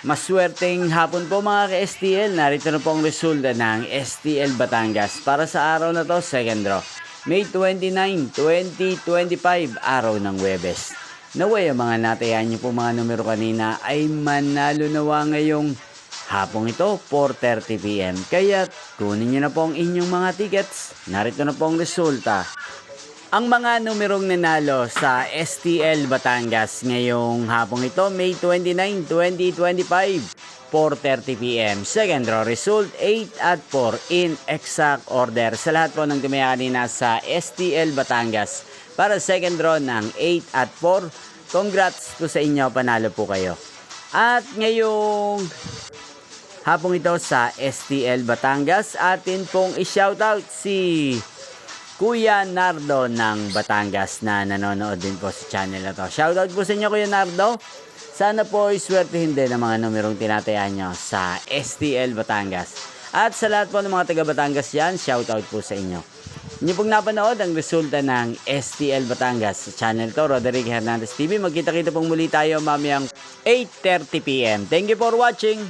Maswerteng hapon po mga ka-STL. Narito na po ang resulta ng STL Batangas para sa araw na to, second draw. May 29, 2025, araw ng Huwebes. Naway ang mga natayan niyo po mga numero kanina ay manalo nawa ngayong hapong ito, 4:30 PM. Kaya kunin niyo na po ang inyong mga tickets. Narito na po ang resulta. Ang mga numerong nanalo sa STL Batangas ngayong hapong ito, May 29, 2025, 4:30 PM. Second draw result, 8 at 4 in exact order. Sa lahat po ng tumaya kanina sa STL Batangas para second draw ng 8 at 4, congrats po sa inyo, panalo po kayo. At ngayong hapong ito sa STL Batangas, atin pong i-shoutout si Kuya Nardo ng Batangas na nanonood din po sa channel na to. Shoutout po sa inyo, Kuya Nardo. Sana po iswertehin din ang mga numerong tinatayaan nyo sa STL Batangas. At sa lahat po ng mga taga Batangas yan, shoutout po sa inyo. Inyo pong napanood ang resulta ng STL Batangas sa channel to, Roderick Hernandez TV. Magkita-kita pong muli tayo mamayang 8:30 PM. Thank you for watching.